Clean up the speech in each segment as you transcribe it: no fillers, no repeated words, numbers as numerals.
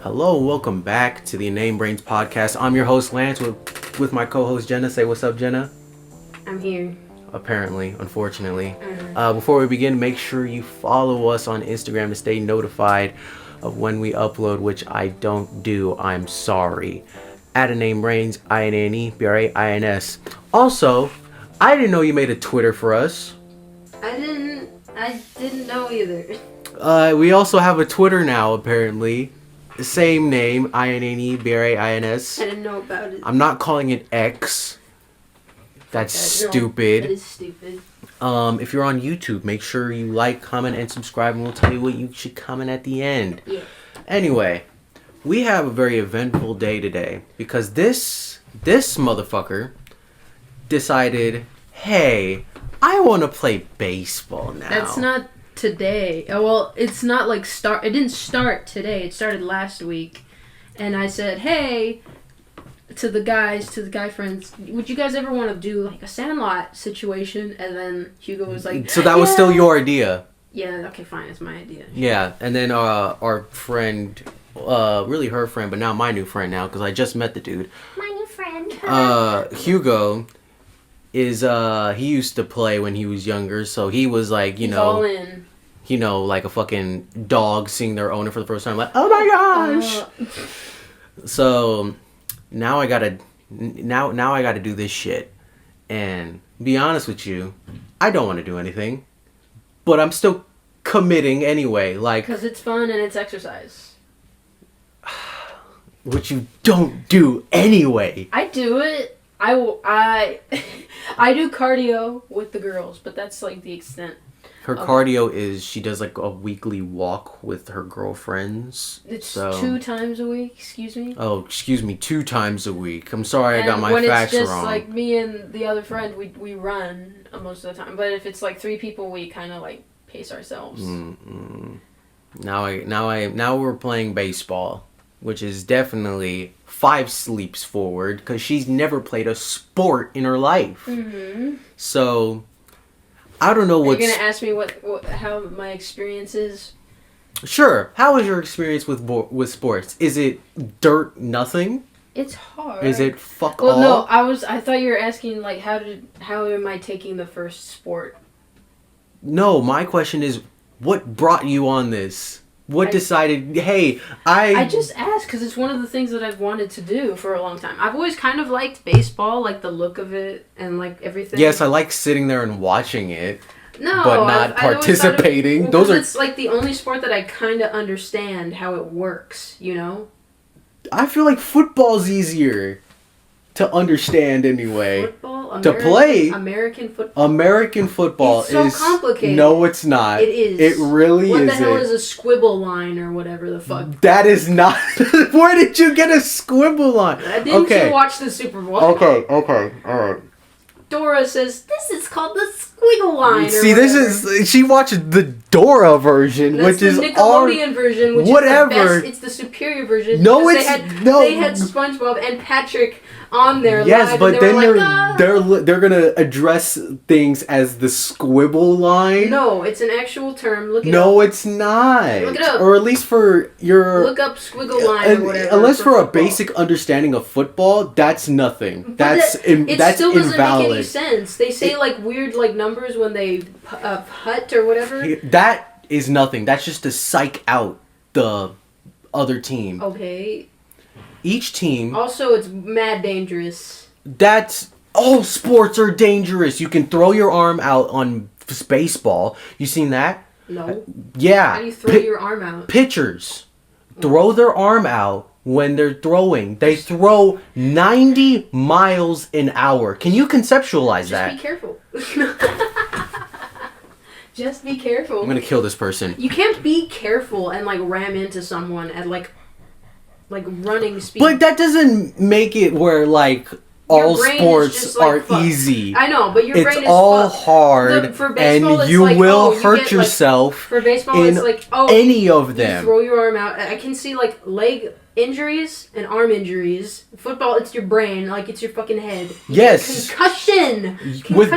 Hello, and welcome back to the InaneBrains podcast. I'm your host Lance with my co-host Jena. Say what's up, Jena. I'm here. Apparently, unfortunately. Before we begin, make sure you follow us on Instagram to stay notified of when we upload, which I don't do. I'm sorry. At InaneBrains, InaneBrains. Also, I didn't know you made a Twitter for us. I didn't know either. We also have a Twitter now, apparently. Same name, InaneBrains. I didn't know about it. I'm not calling it X. That's stupid. That is stupid. If you're on YouTube, make sure you like, comment, and subscribe, and we'll tell you what you should comment at the end. Yeah. Anyway, we have a very eventful day today because this motherfucker decided, hey, I want to play baseball now. That's not today. Oh, well, it's not like it didn't start today. It started last week. And I said, hey, to the guy friends, would you guys ever want to do like a Sandlot situation? And then Hugo was like, so that was still your idea. Yeah, okay, fine, it's my idea. Yeah, and then our friend, really her friend, but now my new friend now, because I just met the dude. My new friend. Hugo is, he used to play when he was younger, so he was like, He's all in. Like a fucking dog seeing their owner for the first time, like, oh my gosh! So, now I gotta do this shit. And, be honest with you, I don't want to do anything. But I'm still committing anyway, like... Because it's fun and it's exercise. Which you don't do anyway. I do it. I do cardio with the girls, but that's like the extent. Her cardio is she does like a weekly walk with her girlfriends. It's 2 times a week, excuse me. Oh, excuse me, 2 times a week. I'm sorry, I got my facts wrong. When it's just like me and the other friend, we run most of the time. But if it's like 3 people, we kind of like pace ourselves. Now we're playing baseball, which is definitely 5 sleeps forward because she's never played a sport in her life. Mm-hmm. So I don't know what's... Are you gonna ask me how my experience is? Sure. How is your experience with sports? Is it dirt nothing? It's hard. Is it fuck all? Well, no. I thought you were asking like how am I taking the first sport? No, my question is, what brought you on this? What decided, hey, I just asked because it's one of the things that I've wanted to do for a long time. I've always kind of liked baseball, like the look of it and like everything. Yes, I like sitting there and watching it. No, but not participating. It's like the only sport that I kind of understand how it works, you know? I feel like football's easier to understand anyway. Football? To play. American football. American football is so complicated. No, it's not. It is. It really is. What the hell is a squibble line or whatever the fuck? That is not. Where did you get a squibble line? Didn't you watch the Super Bowl? Okay, alright. Dora says, this is called the squiggle line. She watched the Dora version, which is the Nickelodeon version, which is the best. It's the superior version. No, they had SpongeBob and Patrick on there. Yes, live, but then they're gonna address things as the squibble line. No, it's an actual term. Look it up. No, it's not. Look it up. Or at least for your... Look up squiggle line or whatever. Unless for a basic understanding of football, that's nothing. That's invalid. It still doesn't make any sense. They say like weird like numbers when they putt or whatever. That is nothing. That's just to psych out the other team. Okay. Each team... Also, it's mad dangerous. All sports are dangerous. You can throw your arm out on baseball. You seen that? No. Yeah. How do you throw your arm out? Pitchers throw their arm out when they're throwing. They throw 90 miles an hour. Can you conceptualize that? Just be careful. Just be careful. I'm gonna kill this person. You can't be careful and like ram into someone at like running speed. But that doesn't make it where like all sports are easy. I know, but your brain is It's all hard, for baseball, and you will hurt yourself. For baseball, it's like any of them. You throw your arm out. I can see like leg injuries and arm injuries. Football, it's your brain, like it's your fucking head. Concussion. With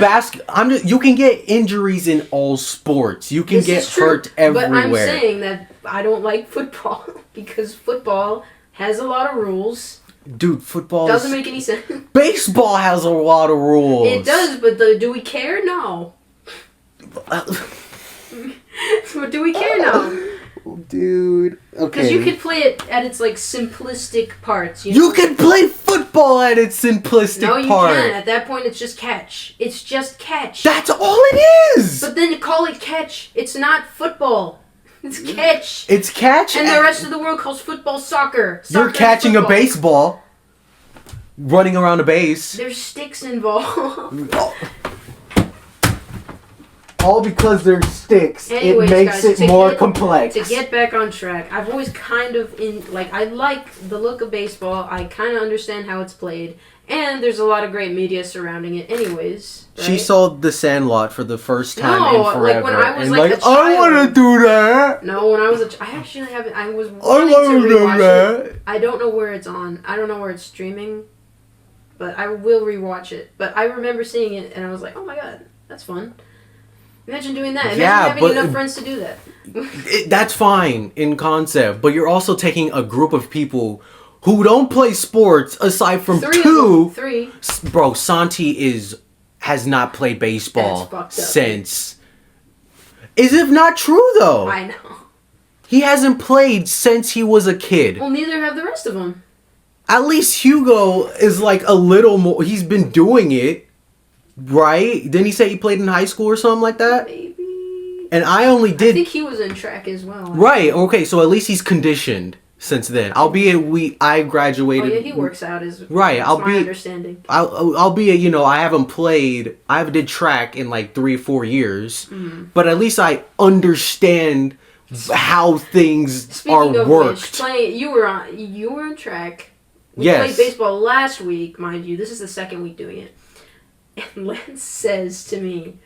you can get injuries in all sports. You can get hurt everywhere. But I'm saying that I don't like football because football has a lot of rules. Dude, football doesn't make any sense. Baseball has a lot of rules. It does, but do we care? No. Do we care? No. Dude, okay. Because you could play it at its like simplistic parts. You can play football at its simplistic part. No, you can't. At that point, it's just catch. It's just catch. That's all it is. But then you call it catch. It's not football. It's catch. It's catch. And the rest of the world calls football soccer. You're catching a baseball, running around a base. There's sticks involved. All because there's sticks. Anyways, it makes guys, it more complex. To get back on track, I've always kind of I like the look of baseball. I kind of understand how it's played, and there's a lot of great media surrounding it. Anyways, right? She saw The Sandlot for the first time in forever. Like when I was and like a child. I want to do that. No, when I was I actually haven't. I was I wanting want to to do rewatch that. it. I don't know where it's on. I don't know where it's streaming, but I will rewatch it. But I remember seeing it, and I was like, oh my god, that's fun. Imagine doing that. Imagine having enough friends to do that. That's fine in concept, but you're also taking a group of people who don't play sports aside from Three. Bro, Santi has not played baseball since. Is it not true though? I know. He hasn't played since he was a kid. Well, neither have the rest of them. At least Hugo is like a little more. He's been doing it. Right? Didn't he say he played in high school or something like that? Maybe. And I only did... I think he was in track as well. Right, okay, so at least he's conditioned since then. Albeit I graduated... Oh yeah, he works out as... Right, that's my understanding. Albeit, I haven't played... I did track in like 3 or 4 years. Mm-hmm. But at least I understand how things are worked. Which, you were on track. We played baseball last week, mind you. This is the second week doing it. And Lance says to me,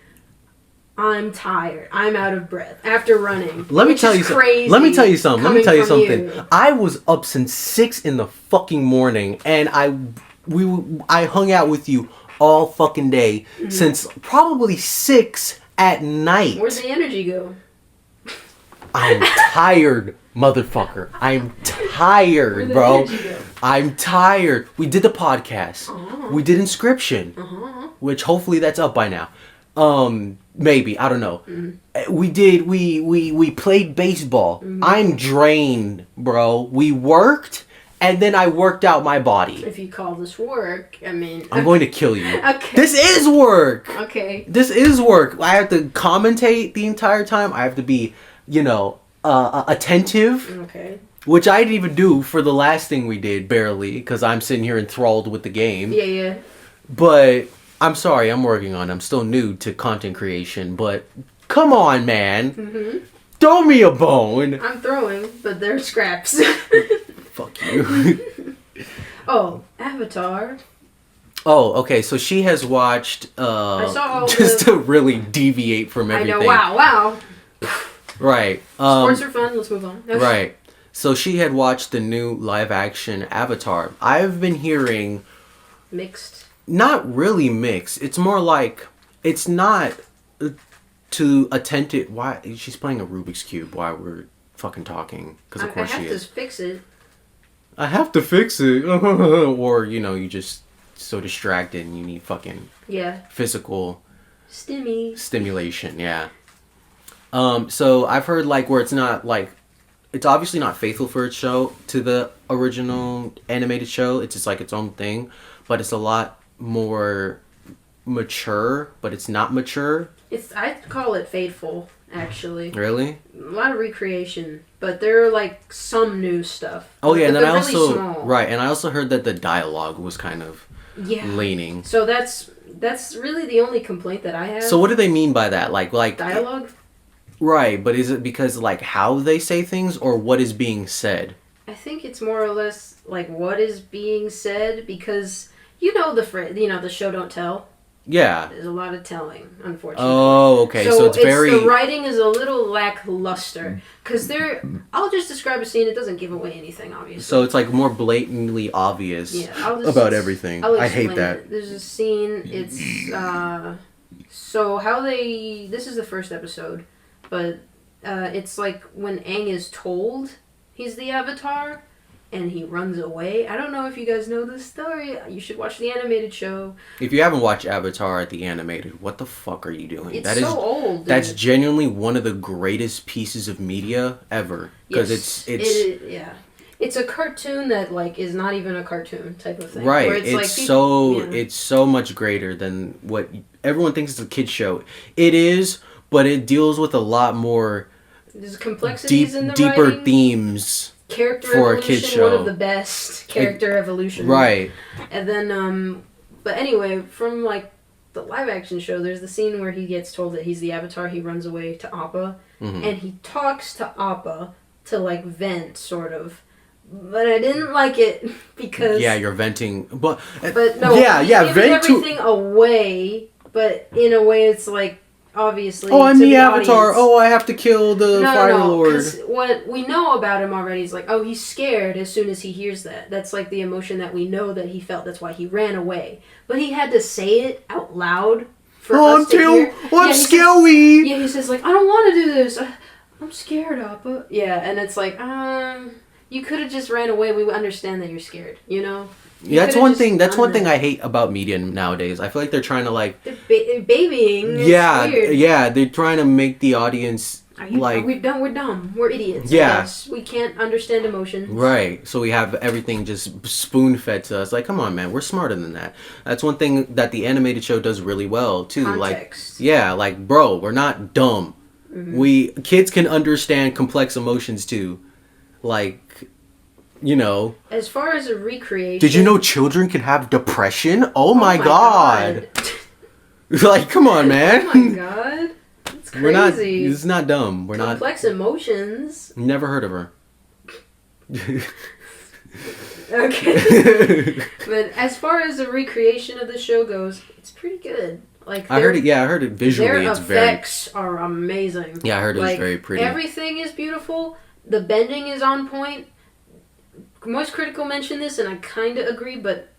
I'm tired. I'm out of breath after running. Let me tell you something. I was up since 6 in the fucking morning, and I hung out with you all fucking day since probably 6 at night. Where'd the energy go? I'm tired, motherfucker. I'm tired, bro. I'm tired. We did the podcast. Uh-huh. We did Inscription. Uh-huh. Which hopefully that's up by now. Maybe, I don't know. Mm-hmm. We played baseball. Mm-hmm. I'm drained, bro. We worked, and then I worked out my body. If you call this work, I mean... I'm going to kill you. Okay. This is work! Okay. This is work. I have to commentate the entire time. I have to be, attentive. Okay. Which I didn't even do for the last thing we did, barely, because I'm sitting here enthralled with the game. Yeah. But... I'm sorry, I'm working on it. I'm still new to content creation, but come on, man. Mm-hmm. Throw me a bone. I'm throwing, but they're scraps. Fuck you. Oh, Avatar. Oh, okay. So she has watched, I saw all to really deviate from everything. I know, wow. Right. Sports are fun, let's move on. Okay. Right. So she had watched the new live action Avatar. I've been hearing... Mixed. Not really mixed. It's more like it's not to attempt it. Why she's playing a Rubik's Cube while we're fucking talking? Because of course she is. I have to fix it. I have to fix it, or you just so distracted and you need fucking physical stimulation. Yeah. So I've heard like where it's not like it's obviously not faithful for its show to the original animated show. It's just like its own thing, but it's a lot more mature, but it's not mature. I'd call it faithful, actually. Really? A lot of recreation, but there are like some new stuff. Oh yeah, and then I also small. Right, and I also heard that the dialogue was kind of leaning. So that's really the only complaint that I have. So what do they mean by that? Like dialogue? Right, but is it because like how they say things or what is being said? I think it's more or less like what is being said because the show Don't Tell. Yeah. There's a lot of telling, unfortunately. Oh, okay. So it's very... The writing is a little lackluster. Because I'll just describe a scene. It doesn't give away anything, obviously. So it's like more blatantly obvious about everything. I hate that. It. There's a scene. It's... So how they... This is the first episode. But it's like when Aang is told he's the Avatar, and he runs away. I don't know if you guys know this story. You should watch the animated show. If you haven't watched Avatar the animated, what the fuck are you doing? It's so old. Dude. That's genuinely one of the greatest pieces of media ever. Because it's a cartoon that like is not even a cartoon type of thing. Right. Where it's it's so much greater than what everyone thinks is a kid's show. It is, but it deals with a lot more there's complexities in the deeper writing. Themes. Character for evolution, a kid's show. One of the best character evolution. Right. And then, but anyway, from like the live action show, there's the scene where he gets told that he's the Avatar. He runs away to Appa, and he talks to Appa to like vent, sort of. But I didn't like it because you're venting, but no, vent everything away. But in a way, it's like. Obviously, I'm the Avatar. Audience. I have to kill the Fire Lord. Because what we know about him already is like, he's scared as soon as he hears that. That's like the emotion that we know that he felt. That's why he ran away. But he had to say it out loud for us to hear. I'm scary. He says like, I don't want to do this. I'm scared, Appa. Yeah, and it's like, you could have just ran away. We would understand that you're scared. You know. Yeah, that's one thing. That's one thing I hate about media nowadays. I feel like they're trying to like they're babying. Yeah, they're trying to make the audience we're dumb. We're idiots. Yeah, yes. We can't understand emotions. Right. So we have everything just spoon fed to us. Like, come on, man, we're smarter than that. That's one thing that the animated show does really well too. Context. Like bro, we're not dumb. Mm-hmm. Kids can understand complex emotions too, like. As far as a recreation... Did you know children can have depression? Oh my god. Like, come on, man. Oh my god. It's crazy. It's not dumb. Complex emotions. Never heard of her. Okay. But as far as the recreation of the show goes, it's pretty good. Like I heard it visually. Their effects are amazing. Yeah, I heard it was very pretty. Everything is beautiful. The bending is on point. Most Critical mentioned this, and I kind of agree, but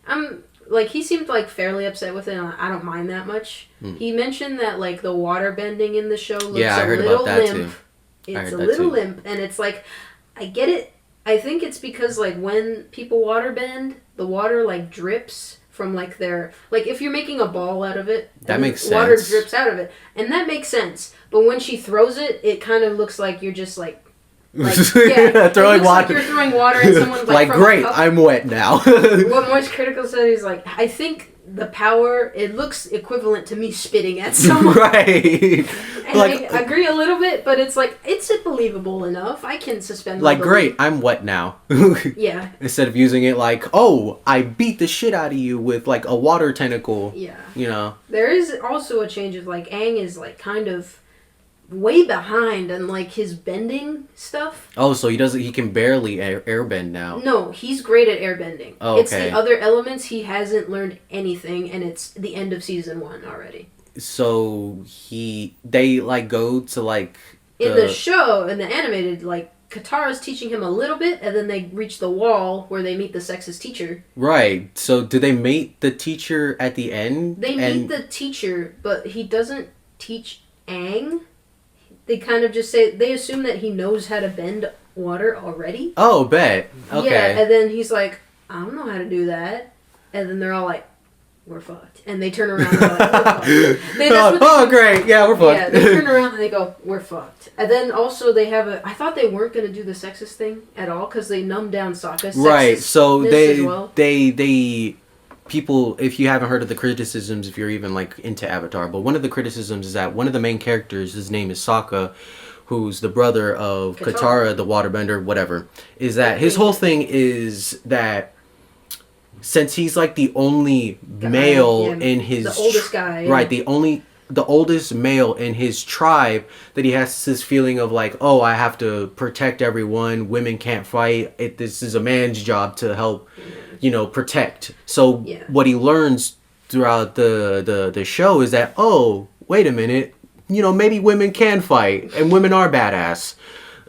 I'm like he seemed like fairly upset with it. And I don't mind that much. He mentioned that like the water bending in the show looks a little limp. It's a little limp, and it's like I get it. I think it's because like when people water bend, the water like drips from like their like if you're making a ball out of it, that makes sense. Water drips out of it, and that makes sense. But when she throws it, it kind of looks like you're just like. Throwing water. Like you're throwing water and someone's like great, I'm wet now. What Most Critical said, he's like, I think the power, it looks equivalent to me spitting at someone. Right. And I agree a little bit, but it's like, it's believable enough. I can suspend my belief. Great, I'm wet now. Yeah. Instead of using it like, I beat the shit out of you with like a water tentacle. Yeah. There is also a change of like, Aang is like kind of way behind on like his bending stuff. So he can barely airbend now. No, he's great at airbending. Okay. It's the other elements he hasn't learned anything, and it's the end of season 1 already. So they like go to like in the show, in the animated, like Katara's teaching him a little bit, and then they reach the wall where they meet the sexist teacher. Right. So do they meet the teacher at the end? They meet the teacher, but he doesn't teach Aang. They kind of just say, they assume that he knows how to bend water already. Oh, bet. Okay. Yeah, and then he's like, I don't know how to do that. And then they're all like, we're fucked. And they turn around and go, we're fucked. Great. Yeah, we're fucked. Yeah, they turn around and they go, we're fucked. And then also they have I thought they weren't going to do the sexist thing at all because they numbed down Sokka's right, so they people, if you haven't heard of the criticisms, if you're even like into Avatar, but one of the criticisms is that one of the main characters, his name is Sokka, who's the brother of Katara, the waterbender, whatever, is that his whole thing is that since he's like the only male in his the oldest guy, right, the oldest male in his tribe, that he has this feeling of like, I have to protect everyone. Women can't fight. This is a man's job to help, protect. So what he learns throughout the show is that, wait a minute, maybe women can fight and women are badass.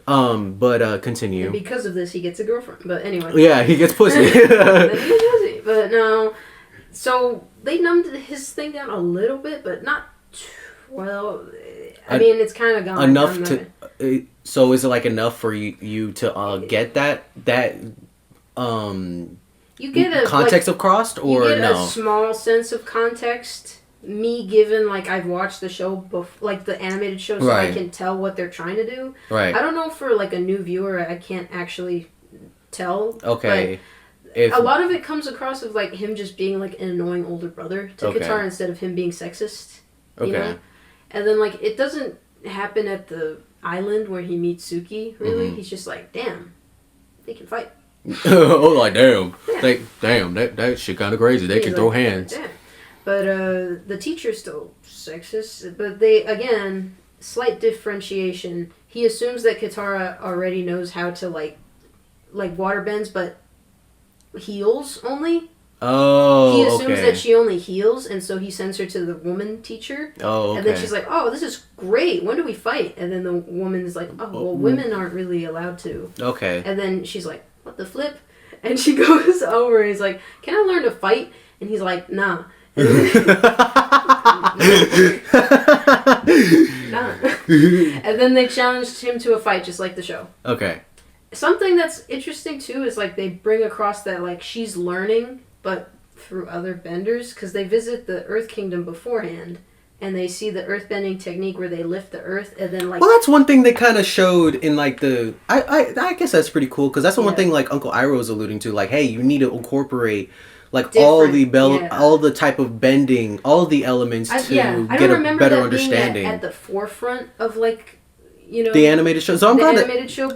But continue. And because of this, he gets a girlfriend. But anyway. Yeah, he gets pussy. But no. So they numbed his thing down a little bit, but not well. I mean, it's kind of gone. Enough to... so is it like enough for you to get that you get a context of crossed, or you get no? a small sense of context. Me, given like I've watched the show like the animated show, so I can tell what they're trying to do. Right. I don't know, for like a new viewer, I can't actually tell. Okay. A lot of it comes across of like him just being like an annoying older brother to Katara instead of him being sexist. You know? And then like it doesn't happen at the island where he meets Suki. Really, he's just like, damn, they can fight. Oh, like damn, that shit kind of crazy. They can throw hands. Damn. But the teacher's still sexist. But they, again, slight differentiation. He assumes that Katara already knows how to like water bends, but heals only. Oh, he assumes that she only heals, and so he sends her to the woman teacher. Oh, okay. And then she's like, "Oh, this is great. When do we fight?" And then the woman's like, "Oh, well, women aren't really allowed to." Okay. And then she's like, "What the flip?" And she goes over and he's like, "Can I learn to fight?" And he's like, "Nah." Nah. And then they challenged him to a fight, just like the show. Okay. Something that's interesting too is like they bring across that like she's learning, but through other benders, because they visit the Earth Kingdom beforehand, and they see the earthbending technique where they lift the earth and then like. Well, that's one thing they kind of showed in like the. I guess that's pretty cool, because that's the one thing like Uncle Iroh was alluding to. Like, hey, you need to incorporate like all the type of bending, all the elements to get a better understanding. At the forefront of like, you know, the animated show. So I'm glad but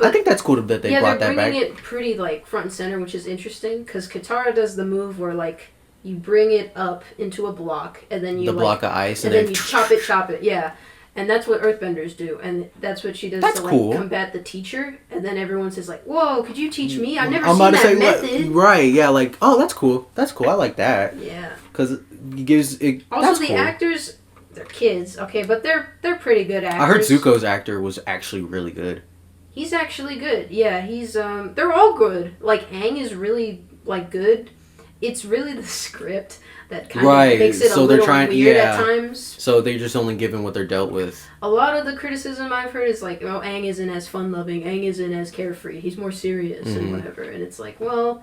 I think that's cool that they brought that back. They're bringing it pretty like front and center, which is interesting, because Katara does the move where like you bring it up into a block and then you block of ice and then you chop it, yeah. And that's what earthbenders do, and that's what she does to like combat the teacher. And then everyone says like, "Whoa, could you teach me? I've never seen that method." Right? Yeah. Like, oh, that's cool. That's cool. I like that. Yeah. Because it gives it. Also, the actors, they're kids, okay, but they're pretty good actors. I heard Zuko's actor was actually really good. He's actually good. Yeah, he's they're all good. Like Aang is really like good. It's really the script that kind of makes it a little weird at times. So they're just only given what they're dealt with. A lot of the criticism I've heard is like, oh, Aang isn't as fun-loving. Aang isn't as carefree. He's more serious and whatever. And it's like, well,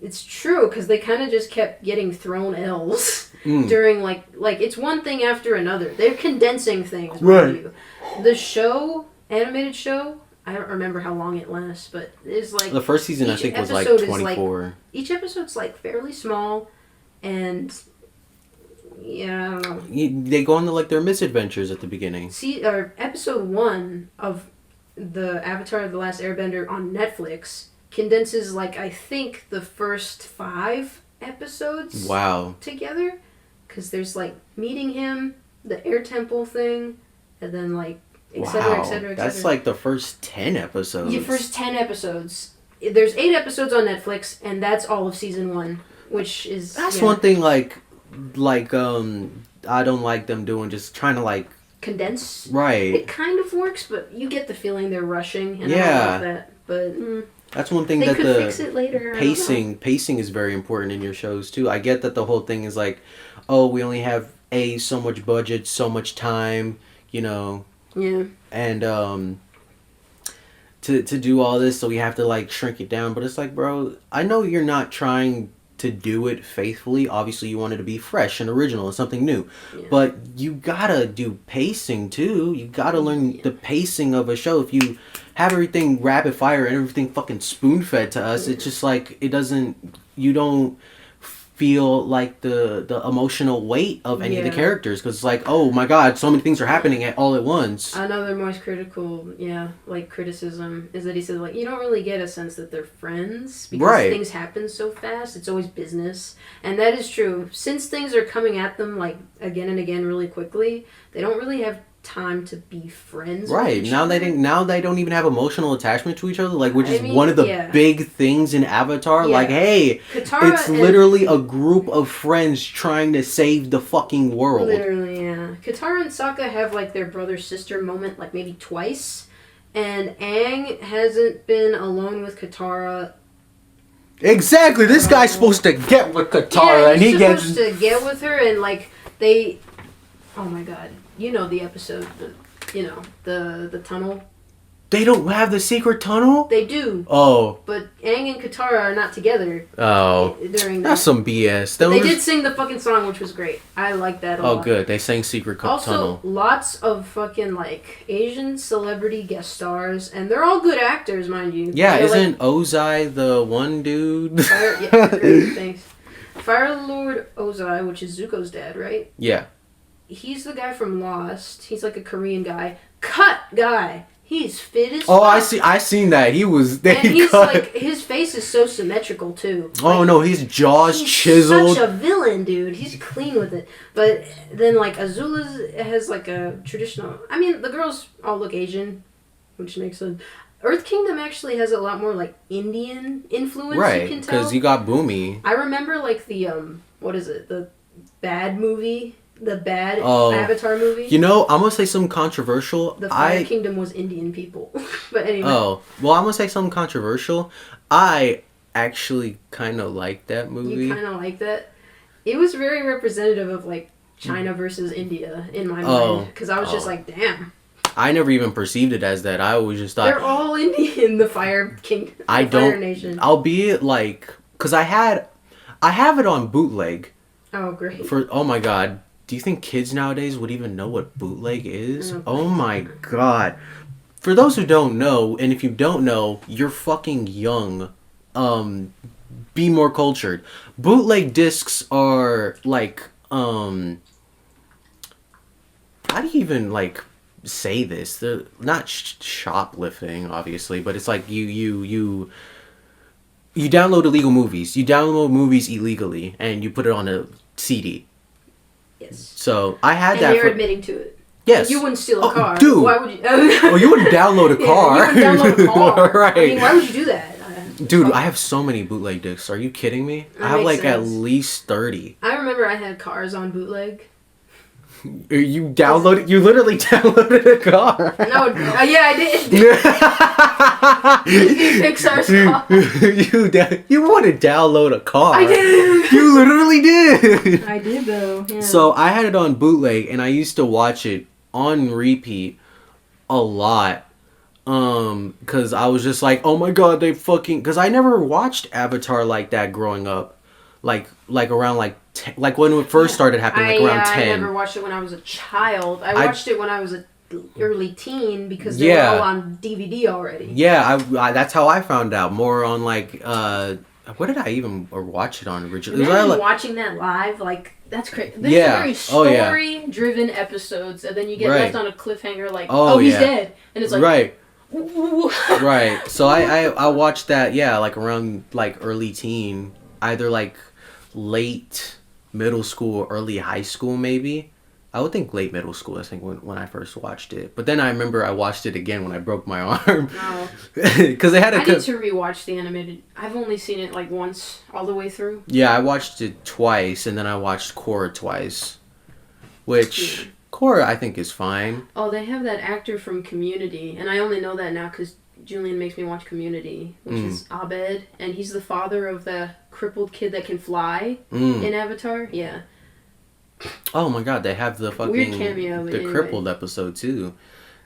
it's true, because they kind of just kept getting thrown L's during like it's one thing after another. They're condensing things. Right. The show, animated show, I don't remember how long it lasts, but it's like the first season I think was like 24. Each episode's like fairly small, and yeah, I don't know. They go on to like their misadventures at the beginning. Episode 1 of the Avatar of the Last Airbender on Netflix condenses like I think the first 5 episodes. Wow. Together, because there's like meeting him, the air temple thing, and then like. Etc. That's like the first 10 episodes. The first 10 episodes. There's 8 episodes on Netflix, and that's all of season 1, which is... That's one thing, like, I don't like them doing, just trying to, like... Condense? Right. It kind of works, but you get the feeling they're rushing, and I don't like that. But... That's one thing they that could fix it later. Pacing is very important in your shows, too. I get that the whole thing is like, oh, we only have so much budget, so much time, you know... Yeah. And to do all this, so we have to like shrink it down. But it's like, bro, I know you're not trying to do it faithfully. Obviously, you want it to be fresh and original and something new. Yeah. But you gotta do pacing too. You gotta learn the pacing of a show. If you have everything rapid fire and everything fucking spoon fed to us, it's just like you don't feel like the emotional weight of any of the characters, because it's like, oh my god, so many things are happening all at once. Another most critical criticism is that he said like you don't really get a sense that they're friends, because things happen so fast. It's always business, and that is true. Since things are coming at them like again and again really quickly, they don't really have time to be friends. Right. Now they don't even have emotional attachment to each other, like, which is one of the big things in Avatar. Like, hey, Katara it's literally a group of friends trying to save the fucking world. Literally, yeah. Katara and Sokka have like their brother-sister moment like maybe twice, and Aang hasn't been alone with Katara. Exactly. This guy's supposed to get with Katara, and he gets supposed to get with her, and like they. Oh my god. You know the episode, the tunnel. They don't have the secret tunnel? They do. Oh. But Aang and Katara are not together. Oh. During that. That's some BS. They did sing the fucking song, which was great. I like that a lot. Oh, good. They sang Secret Tunnel. Also, lots of fucking, like, Asian celebrity guest stars, and they're all good actors, mind you. Yeah, isn't Ozai the one dude? Yeah, great, thanks. Fire Lord Ozai, which is Zuko's dad, right? Yeah. He's the guy from Lost. He's like a Korean guy. Cut guy. He's fit as fuck. Oh, I seen that. He was. And he's like, his face is so symmetrical too. Oh like, no, his jaw's chiseled. Such a villain, dude. He's clean with it. But then like Azula's has like a traditional. I mean, the girls all look Asian, which makes sense. Earth Kingdom actually has a lot more like Indian influence. Right, you can tell. because you got Boomy. I remember like the what is it? The Bad movie. The bad Avatar movie. You know, I'm gonna say something controversial. The Fire Kingdom was Indian people. But anyway. Oh, well, I'm gonna say something controversial. I actually kind of like that movie. You kind of like that? It was very representative of, like, China versus India in my mind. Because I was just like, damn. I never even perceived it as that. I always just thought... They're all Indian, the Fire King. Fire Nation. Albeit, like... Because I have it on bootleg. Oh, great. Oh, my God. Do you think kids nowadays would even know what bootleg is? Oh my god. For those who don't know, and if you don't know, you're fucking young. Be more cultured. Bootleg discs are like, how do you even like say this? They're not shoplifting, obviously, but it's like you download illegal movies. You download movies illegally and you put it on a CD. Yes. So I had that. And you're admitting to it. Yes. You wouldn't steal a car. Dude. Why would you? Oh, you wouldn't download a car. You wouldn't download a car. Right. I mean, why would you do that? Dude, I have so many bootleg discs. Are you kidding me? I have like at least 30. I remember I had cars on bootleg. You literally downloaded a car. No, yeah, I did. Pixar's car. You want to download a car. I did. You literally did. I did though. Yeah. So I had it on bootleg and I used to watch it on repeat a lot. Cause I was just like, oh my god, cause I never watched Avatar like that growing up. Like around like when it first started happening, around 10. I never watched it when I was a child. I watched it when I was an early teen because they were all on DVD already. Yeah, I that's how I found out. More on like, what did I even watch it on originally? Imagine watching that live, like, that's crazy. There's very story-driven episodes, and then you get left on a cliffhanger like, he's dead. And it's like... Right. Right. So I watched that, like around like early teen. Either like late middle school or early high school maybe. I would think late middle school, I think, when I first watched it. But then I remember I watched it again when I broke my arm. Oh. Because I need to rewatch the animated. I've only seen it like once all the way through. Yeah, I watched it twice, and then I watched Korra twice. Which, Korra I think is fine. Oh, they have that actor from Community, and I only know that now because Julian makes me watch Community, which is Abed, and he's the father of the crippled kid that can fly in Avatar. Yeah. Oh my god, they have the fucking weird cameo. The crippled episode too.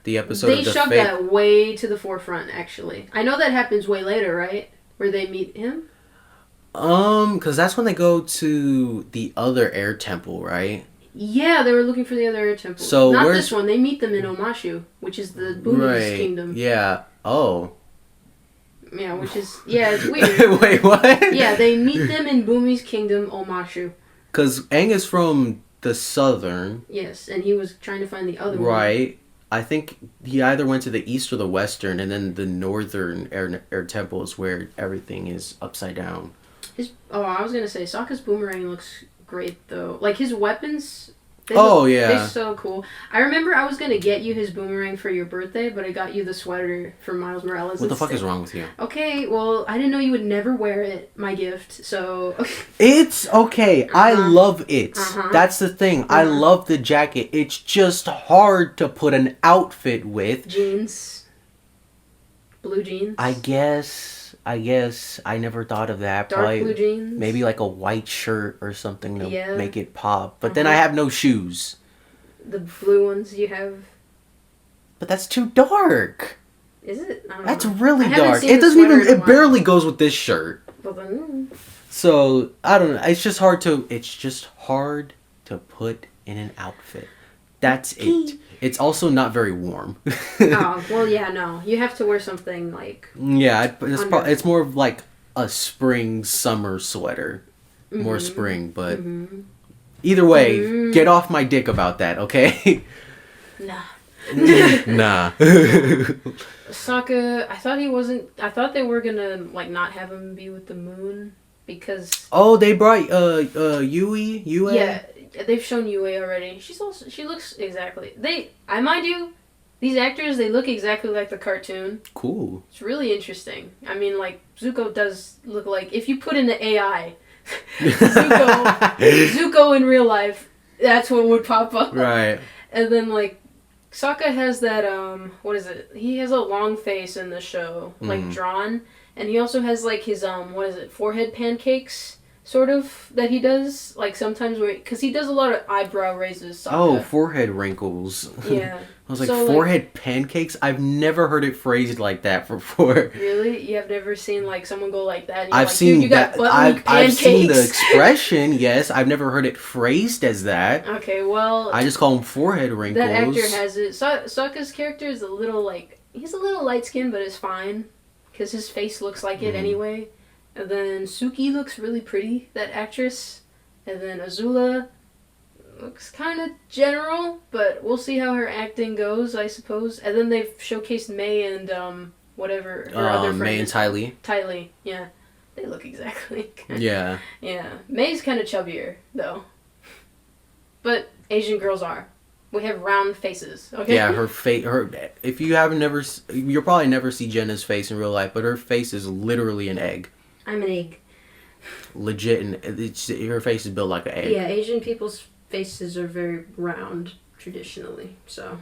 The episode they shoved that way to the forefront. Actually, I know that happens way later, right? Where they meet him. Because that's when they go to the other air temple, right? Yeah, they were looking for the other air temple. So not this one. They meet them in Omashu, which is the Buddhist kingdom. Yeah. Oh. Yeah, which is... Yeah, it's weird. Wait, what? Yeah, they meet them in Bumi's kingdom, Omashu. Because Aang is from the southern. Yes, and he was trying to find the other one. Right. I think he either went to the east or the western, and then the northern air temple is where everything is upside down. I was going to say, Sokka's boomerang looks great, though. Like, his weapons... They're so cool. I remember I was going to get you his boomerang for your birthday, but I got you the sweater from Miles Morales. What the fuck is wrong with you? Okay, well, I didn't know you would never wear it, my gift, so... It's okay. I love it. That's the thing. I love the jacket. It's just hard to put an outfit with. Jeans. Blue jeans. I guess I never thought of that. Dark blue jeans. Maybe like a white shirt or something to make it pop. But then I have no shoes. The blue ones you have. But that's too dark. Is it? I don't That's know. really I haven't dark. seen It the doesn't even. sweater in a It barely goes with this shirt. Well, then, So I don't know. It's just hard to. It's just hard to put in an outfit. That's it. It's also not very warm. oh, well, yeah, no. You have to wear something like... Yeah, it's more of like a spring, summer sweater. Mm-hmm. More spring, but... Mm-hmm. Either way, get off my dick about that, okay? Nah. Nah. Sokka, I thought they were gonna, like, not have him be with the moon, because... Oh, they brought, Yui? Yeah. They've shown Yue already. She looks exactly... mind you, these actors, they look exactly like the cartoon. Cool. It's really interesting. I mean, like, Zuko does look like... If you put in the AI, Zuko in real life, that's what would pop up. Right. And then, like, Sokka has that, what is it? He has a long face in the show, like, drawn. And he also has, like, his, forehead pancakes... sort of, that he does, like, sometimes, because he does a lot of eyebrow raises. Sokka. Oh, forehead wrinkles. Yeah. I was like, so, forehead pancakes? I've never heard it phrased like that before. Really? You have never seen, like, someone go like that? And I've like, seen that. I've seen the expression, yes. I've never heard it phrased as that. Okay, well... I just call them forehead wrinkles. That actor has it. Sokka's character is a little, like... He's a little light-skinned, but it's fine. Because his face looks like it anyway. And then Suki looks really pretty, that actress. And then Azula looks kind of general, but we'll see how her acting goes, I suppose. And then they've showcased Mei and, whatever, her other friend. Mei and Ty Lee. Ty Lee, yeah. They look exactly. Yeah. Yeah. Mei's kind of chubbier, though. But Asian girls are. We have round faces, okay? Yeah, if you you'll probably never see Jena's face in real life, but her face is literally an egg. I'm an egg. Legit, and her face is built like an egg. Yeah, Asian people's faces are very round traditionally, so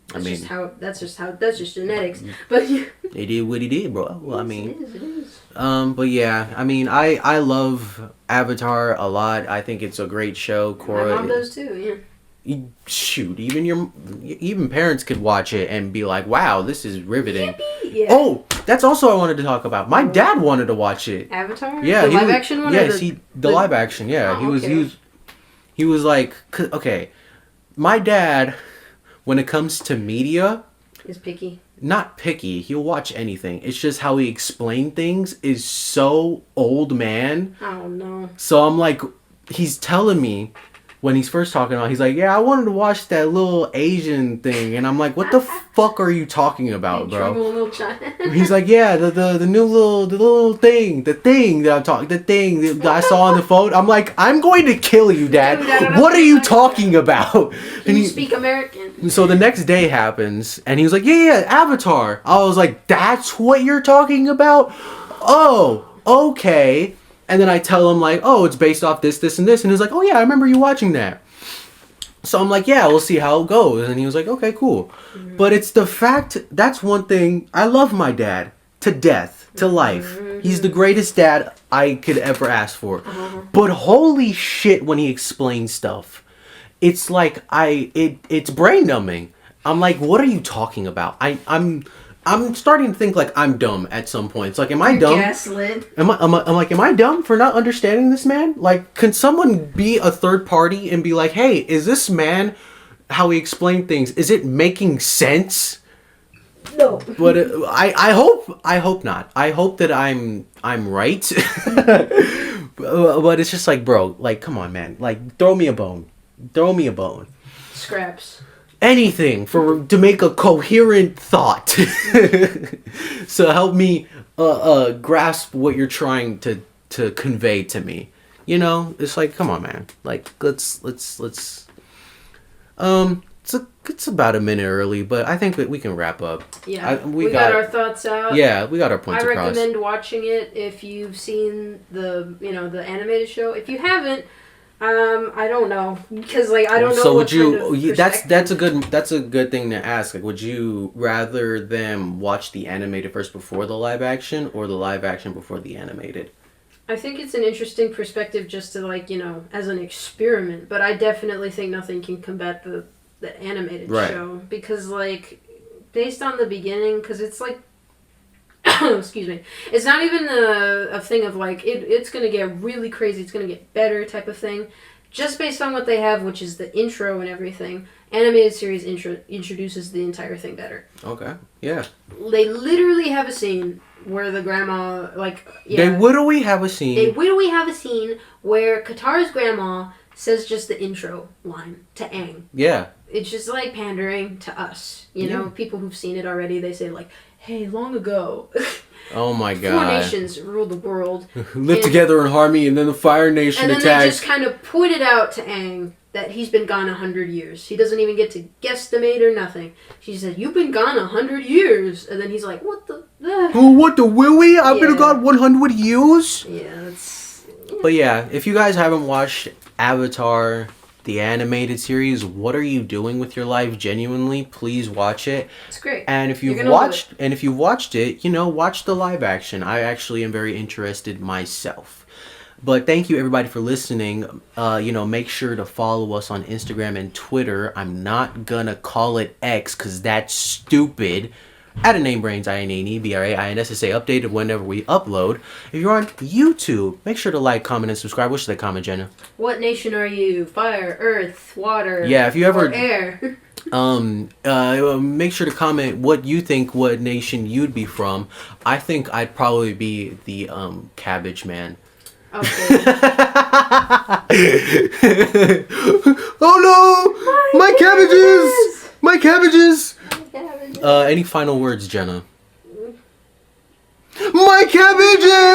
that's just genetics. But it did what it did, bro. Well, it is. But yeah, I mean, I love Avatar a lot. I think it's a great show. My mom does too. Yeah. Shoot, even parents could watch it and be like, "Wow, this is riveting." Yippee! Yeah. Oh, that's also I wanted to talk about. My dad wanted to watch it. Avatar? Yeah, the live action one. Yes, the live action. Yeah, oh, he was like, okay, my dad, when it comes to media, is picky. Not picky. He'll watch anything. It's just how he explained things is so old man. Oh no. So I'm like, he's telling me. When he's first talking about, he's like, "Yeah, I wanted to watch that little Asian thing," and I'm like, "What the fuck are you talking about, bro?" Little child. He's like, "Yeah, the new little thing, the thing that I saw on the phone." I'm like, "I'm going to kill you, Dad. Dude, what are you talking about?" And you speak American. So the next day happens, and he was like, "Yeah, Avatar." I was like, "That's what you're talking about? Oh, okay." And then I tell him like, "Oh, it's based off this, and this." And he's like, "Oh yeah, I remember you watching that." So I'm like, "Yeah, we'll see how it goes." And he was like, "Okay, cool." Mm-hmm. But it's the fact, that's one thing. I love my dad to death, to life. Mm-hmm. He's the greatest dad I could ever ask for. Mm-hmm. But holy shit, when he explains stuff, it's like it's brain numbing. I'm like, "What are you talking about?" I'm starting to think like I'm dumb at some points. Like, am I dumb? Gaslit. I'm like, am I dumb for not understanding this man? Like, can someone be a third party and be like, "Hey, is this man, how he explained things, is it making sense?" No. But I hope not. I hope that I'm right. But it's just like, bro, like, come on, man. Like, throw me a bone. Scraps. Anything to make a coherent thought. So help me grasp what you're trying to convey to me. You know, it's like, come on, man. Like, let's it's about a minute early, but I think that we can wrap up. Yeah, we got our thoughts out. Yeah, we got our points across. I recommend watching it if you've seen the animated show. If you haven't, I don't know, because like I don't know. So would you? That's a good thing to ask. Like, would you rather them watch the animated first before the live action, or the live action before the animated? I think it's an interesting perspective just to as an experiment. But I definitely think nothing can combat the animated show, because based on the beginning, because it's like, excuse me, it's not even a thing of like, it's going to get really crazy, it's going to get better type of thing. Just based on what they have, which is the intro and everything, animated series introduces the entire thing better. Okay, yeah. They literally have a scene where the grandma, like... Yeah, They literally have a scene where Katara's grandma says just the intro line to Aang. Yeah. It's just like pandering to us. You know, people who've seen it already, they say like, hey, long ago... Oh my god. 4 nations rule the world. Live together in harmony, and then the Fire Nation attacks. And then attacks. they just kind of pointed out to Aang that he's been gone 100 years. He doesn't even get to guesstimate or nothing. She said, "You've been gone 100 years," and then he's like, "What the? Oh, what the willy? I've been gone 100 years." Yeah, that's. Yeah. But yeah, if you guys haven't watched Avatar, the animated series, what are you doing with your life? Genuinely, please watch it. It's great. And if you've watched it, you know, watch the live action. I actually am very interested myself. But thank you everybody for listening. You know, make sure to follow us on Instagram and Twitter. I'm not gonna call it X because that's stupid. At InaneBrains, InaneBrains, updated whenever we upload. If you're on YouTube, make sure to like, comment, and subscribe. What should they comment, Jenna? What nation are you? Fire, earth, water, yeah, if you ever, or air? Make sure to comment what you think, what nation you'd be from. I think I'd probably be the cabbage man. Okay. Oh no! My cabbages! My cabbages! Any final words, Jenna? My cabbages!